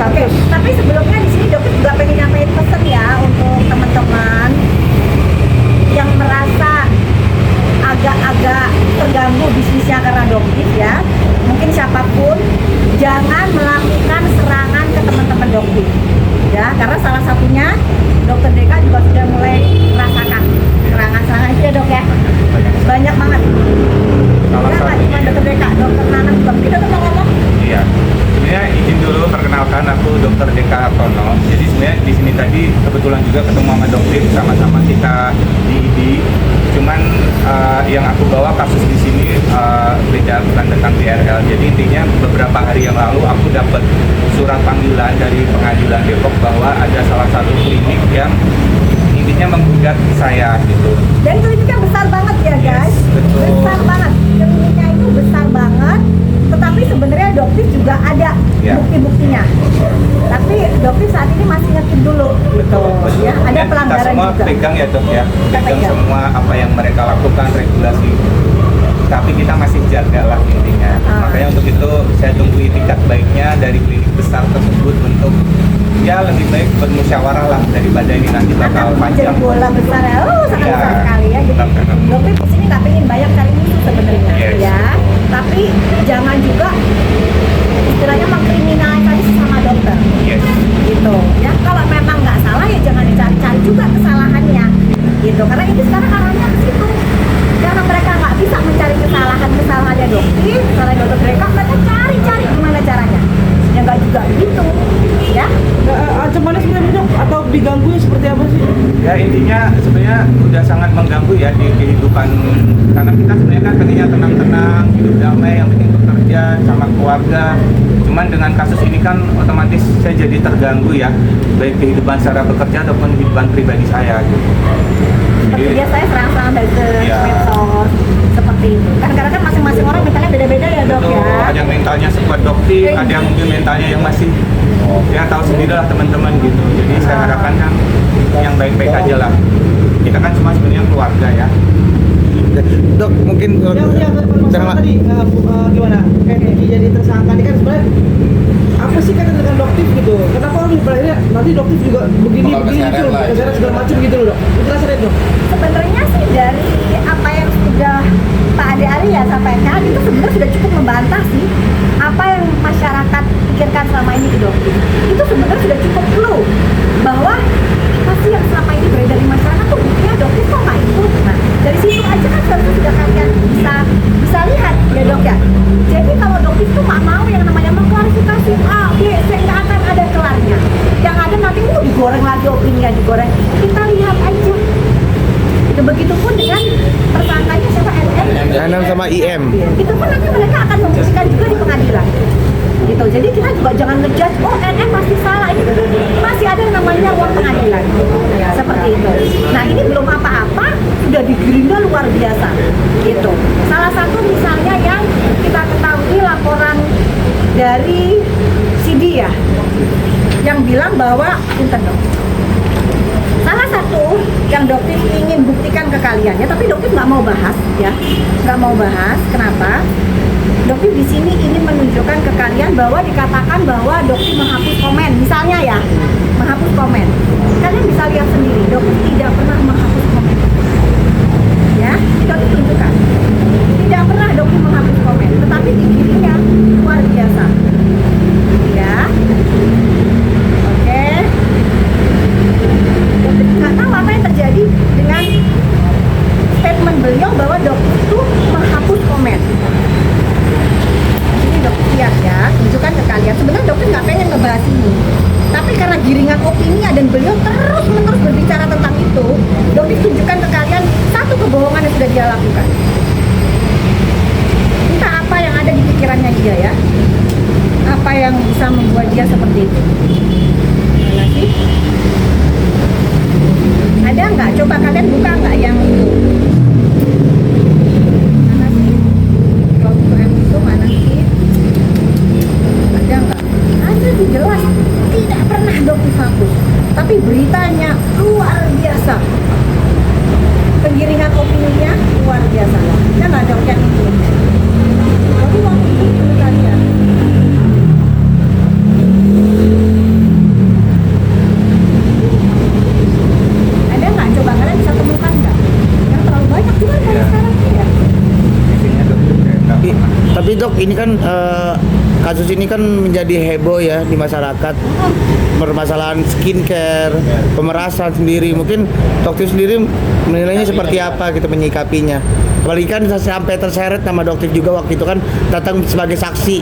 Oke, tapi sebelumnya di sini dokter juga pengen nyampein pesan ya untuk teman-teman yang merasa agak-agak terganggu bisnisnya karena dokter ya. Mungkin siapapun jangan melakukan serangan ke teman-teman dokter ya, karena salah satunya dokter Deka juga sudah mulai merasakan serangan-serangan itu ya dok ya, banyak banget. Salah Ya, nggak cuma satunya dokter Deka, dokter Nana juga kita tuh mau ngomong. iya. Sebenarnya izin dulu perkenalkan, aku Dr. Deka Hartono. Jadi sebenarnya di sini tadi kebetulan juga ketemu sama dokter, sama-sama kita di ID. Cuman yang aku bawa kasus di sini beda, bukan tentang BRL. Jadi intinya beberapa hari yang lalu aku dapat surat panggilan dari pengadilan Depok bahwa ada salah satu klinik yang intinya menggugat saya gitu. Dan kliniknya besar banget ya guys, Yes, betul. besar banget. Kliniknya itu besar banget, tetapi sebenarnya dokter juga ada Ya. bukti-buktinya. Tapi dokter saat ini masih ngekip dulu, gitu. Betul. Ya, ada Kemudian pelanggaran kita semua juga. pegang ya dok ya, Kita pegang pegang. semua apa yang mereka lakukan, regulasi. Tapi kita masih jaga lah intinya. Makanya untuk itu saya tunggu itikat baiknya dari klinik besar tersebut untuk ya lebih baik bermusyawarah lah daripada ini nanti bakal Akan menjadi panjang. bola besar ya, sangat Iya. besar sekali ya. Jadi Benar. dokter di sini nggak pengen banyak cari musuh sebenarnya, Yes. ya. Tapi jangan juga istilahnya mengkriminalisasi sesama dokter. Yes. Gitu ya, kalau memang nggak salah ya jangan dicari-cari juga kesalahannya gitu, karena ini sekarang arahnya ke situ, karena mereka nggak bisa mencari kesalahannya dokter, kesalahan dokter mereka cari gimana caranya ya, nggak juga gitu ya. Ancamannya sebenarnya dok, atau digangguin seperti apa sih? Ya intinya sebenarnya udah sangat mengganggu ya di kehidupan, karena kita sebenarnya kan pengennya tenang-tenang, hidup damai, yang penting bekerja sama keluarga. Cuman dengan kasus ini kan otomatis saya jadi terganggu ya, baik kehidupan secara bekerja ataupun kehidupan pribadi saya gitu. Seperti Jadi, biasanya serangan-serangan dari Iya. medsos seperti itu kan, karena kan masing-masing orang mentalnya beda-beda ya dok betul, ya. ada yang mentalnya sekuat dokter, ada yang mungkin mentalnya yang masih ya tahu sendiri lah teman-teman gitu. Jadi saya harapkan kan yang baik-baik aja lah. Kita kan cuma sebenarnya keluarga ya. Dok, mungkin Yang permasalahan tadi gimana? Kayak jadi tersangka ini kan sebenarnya apa sih kaitan dengan dokter gitu? Kenapa orang akhirnya nanti dokter juga begini gitu, keseret segala macam gitu loh dok? Jelasin aja dok. Sebenarnya sih dari apa yang sudah Pak Ade Arya sampaikan itu sebenarnya sudah cukup membantah sih apa yang masyarakat pikirkan selama ini ke dokter. Itu sebenarnya sudah cukup clue bahwa apa sih yang selama ini beredar di masyarakat tuh buktinya dokter kok nggak ikut. Nah dari situ aja kan sebenarnya sudah kalian bisa lihat ya dok ya. Jadi kalau dokter itu nggak mau yang namanya mengklarifikasi A, B, C, nggak akan ada kelarnya. Yang ada nanti digoreng lagi opininya, digoreng. Kita lihat aja. Begitupun dengan tersangkanya siapa, NN? Hanan sama IM. Itu pun nanti mereka akan membuktikan juga di pengadilan gitu. Jadi kita juga jangan ngejudge, oh NN pasti salah, ini masih ada yang namanya ruang pengadilan seperti itu. Nah ini belum apa-apa sudah digerinda luar biasa gitu. Salah satu misalnya yang kita ketahui laporan dari CD ya, yang bilang bahwa dong. Salah satu yang dokter ingin buktikan ke kalian ya, tapi dokter nggak mau bahas ya, nggak mau bahas. Kenapa? Dokter di sini ingin menunjukkan ke kalian bahwa dikatakan bahwa dokter menghapus komen, misalnya ya, menghapus komen. Kalian bisa lihat sendiri, dokter tidak pernah menghapus komen. Ya, ini dokter tunjukkan. Tidak pernah dokter menghapus komen, tetapi di dirinya luar biasa. Ya, oke. Dokter nggak tahu apa yang terjadi dengan statement beliau bahwa dokter itu menghapus komen. Ini dokter lihat ya, tunjukkan ke kalian. Sebenarnya dokter nggak pengen ngebahas ini, tapi karena giringan opini dan beliau terus-menerus berbicara tentang itu, dokter tunjukkan ke kalian satu kebohongan yang sudah dia lakukan. Entah apa yang ada di pikirannya dia ya, apa yang bisa membuat dia seperti itu. Mana sih? Ada nggak? Coba kalian buka nggak yang itu? Mana sih? Program itu mana sih? Ada nggak? Ada tuh jelas. Tidak pernah dokter hapus. Tapi beritanya luar biasa. Penggiringan opininya luar biasa. Kan ada yang itu. Lalu waktu itu kalian. ini kan kasus ini kan menjadi heboh ya di masyarakat. Permasalahan skincare, pemerasan sendiri. Mungkin dokter sendiri menilainya seperti apa gitu menyikapinya. Apalagi kan sampai terseret nama dokter juga waktu itu kan datang sebagai saksi.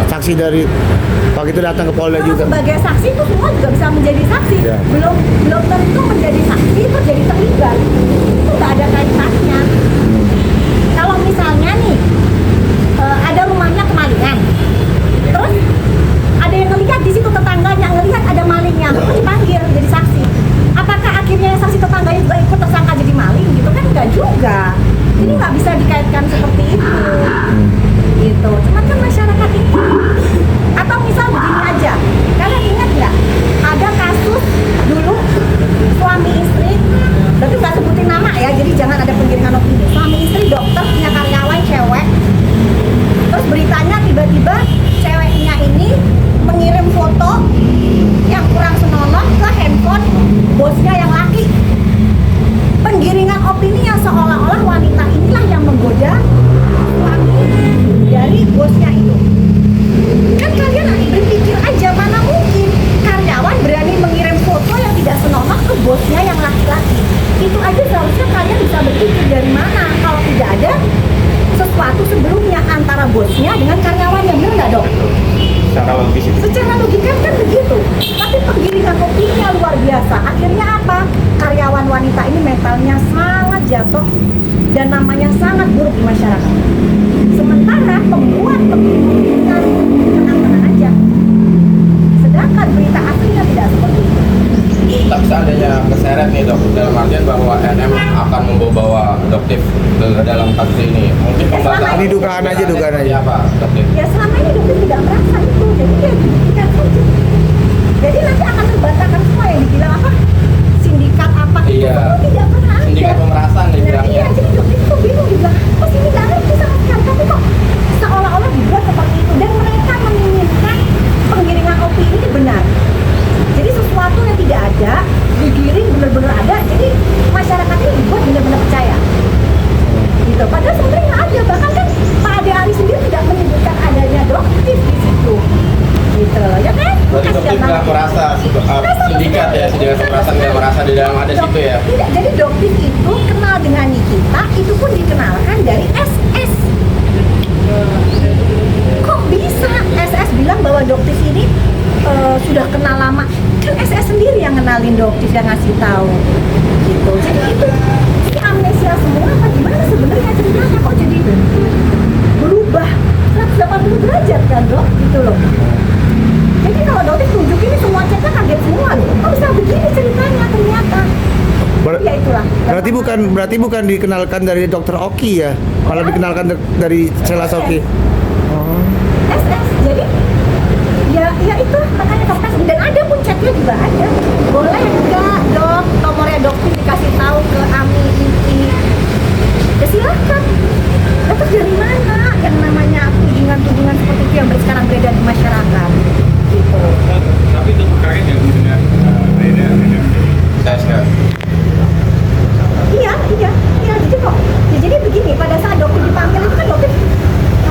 Saksi dari waktu itu datang ke Polda Kalau juga. sebagai saksi itu semua juga bisa menjadi saksi. Ya. Belum tentu menjadi saksi terus jadi terlibat. Itu nggak ada kaitannya. Kalau misalnya nih ada rumahnya kemalingan, terus ada yang ngelihat di situ tetangganya ngelihat ada malingnya, terus dipanggil jadi saksi. Apakah akhirnya saksi tetangganya juga ikut tersangka jadi maling gitu kan? Enggak juga. Jadi nggak bisa dikaitkan seperti itu. Gitu. Cuman kan masyarakat ini, atau misal begini aja, kalian ingat nggak ada kasus dulu suami istri, tapi nggak sebutin nama ya, jadi jangan ada penggiringan opini. Suami istri dokter punya karyawan cewek, terus beritanya tiba-tiba ceweknya ini mengirim foto yang kurang senonoh ke handphone bosnya yang laki. Penggiringan opini yang seolah-olah wanita inilah yang menggoda suami dari bosnya itu. Kan kalian berpikir aja, mana mungkin karyawan berani mengirim foto yang tidak senonoh ke bosnya yang laki-laki. Itu aja seharusnya kalian bisa berpikir dari mana kalau tidak ada sesuatu sebelumnya antara bosnya dengan karyawannya, benar nggak dok? Secara logis itu. Secara logika kan begitu, tapi penggiringan opini luar biasa. Akhirnya apa? Karyawan wanita ini mentalnya sangat jatuh dan namanya sangat buruk di masyarakat. Sementara pembuat penggiringan tenang-tenang aja. Sedangkan berita aslinya tidak seperti itu. Tapi seandainya keseret nih dok, dalam artian bahwa NM akan membawa dokter ke dalam kasus ini, mungkin pembatasan Ini dugaan aja. apa dokter? Ya selama ini dokter tidak merasa itu, jadi dia dibuktikan saja. Jadi nanti akan terbantahkan semua yang dibilang apa sindikat apa itu Iya. semua tidak pernah ada. Sindikat pemerasan Nah, dibilangnya. iya, jadi dokter itu bingung dibilang, oh sini nggak ngerti sama sekali, tapi kok seolah-olah dibuat seperti itu dan mereka menginginkan penggiringan opini ini benar. Jadi sesuatu yang tidak ada digiring benar-benar ada, jadi masyarakat ini dibuat benar-benar percaya. Gitu. Padahal sebenarnya nggak ada, bahkan kan Pak Ade Ari sendiri tidak menyebutkan adanya dokter di situ. Gitu, ya kan? Berarti dokter nggak merasa sindikat ya, sindikat pemerasan nggak merasa di dalam ada situ ya? Tidak, jadi dokter itu kenal dengan Nikita, itu pun dikenalkan dari SS. Kok bisa SS bilang bahwa dokter ini sudah kenal lama? Kan SS sendiri yang kenalin dokter dan ngasih tahu. Gitu. Jadi itu si amnesia semua apa gimana sebenarnya ceritanya kok jadi berubah 180 derajat kan dok? Gitu loh. Jadi kalau dokter tunjuk ini semua ceknya kaget semua loh. Kok bisa begini ceritanya ternyata? Ya itulah. Berarti bukan dikenalkan dari dokter Oki ya, malah dikenalkan dari Sela Oki. SS. Jadi ya itu makanya dokter dan ada pun chatnya juga ada. Boleh enggak dok nomornya dokter dikasih tahu ke Ami Inti? Ya silakan. Ya, terus dari mana yang namanya tudingan-tudingan seperti itu yang sekarang beredar di masyarakat? Gitu. Tapi itu terkait ya dengan beda. Saya sekarang. Iya. Jadi kok, ya jadi begini. Pada saat dokter dipanggil itu kan dokter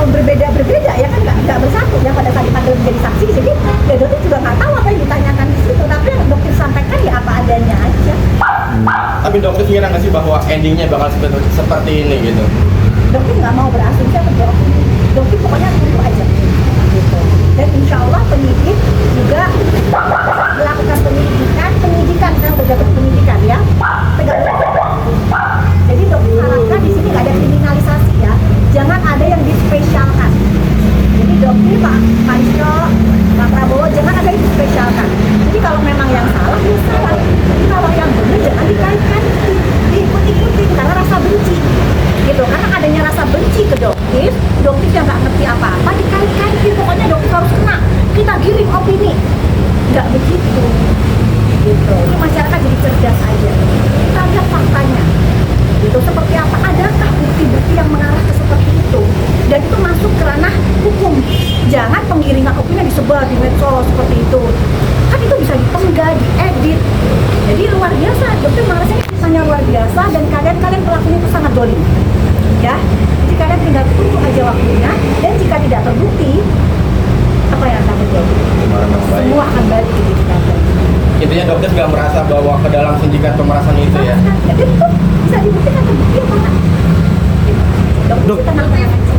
berbeda ya kan nggak bersatu ya pada saat dipanggil menjadi saksi. Jadi ya dokter juga nggak tahu apa yang ditanyakan di situ. Tapi yang dokter sampaikan ya apa adanya aja. Tapi dokter kira nggak sih bahwa endingnya bakal seperti ini gitu? Dokter nggak mau berasumsi atau beropini. Dokter pokoknya tunggu aja. Gitu. Dan insya Allah penyidik juga melakukan penyidikan kan berjabat penyidikan ya. Tegak lurus. Jadi dokter harapkan di sini nggak ada kriminalisasi ya. Jangan ada yang dispesialkan. Jadi dokter Pak Isno, Pak Prabowo jangan ada yang dispesialkan. Jadi kalau memang yang salah ya salah. Jadi kalau yang benar jangan dikaitkan, diikut-ikutin karena rasa benci. Gitu, karena adanya rasa benci ke dokter yang nggak ngerti apa-apa dikait-kaitin, pokoknya dokter harus kena, kita giring opini. Nggak begitu. Gitu. Ini masyarakat jadi cerdas aja. Kita lihat faktanya. Gitu, seperti apa? Adakah bukti-bukti yang mengarah ke seperti itu? Dan itu masuk ke ranah hukum. Jangan penggiringan opini disebar di medsos seperti itu. Kan itu bisa dipenggal, diedit. Jadi luar biasa. Dokter merasa ini kisahnya luar biasa dan kalian pelakunya itu sangat dolim. ya. Jadi kalian tinggal tunggu aja waktunya, dan jika tidak terbukti, apa yang akan terjadi? Semua akan balik ke diri kalian. Intinya dokter nggak merasa bahwa ke dalam sindikat pemerasan itu ya. Jadi itu bisa dibuktikan terbukti apa enggak? Dokter tenang aja.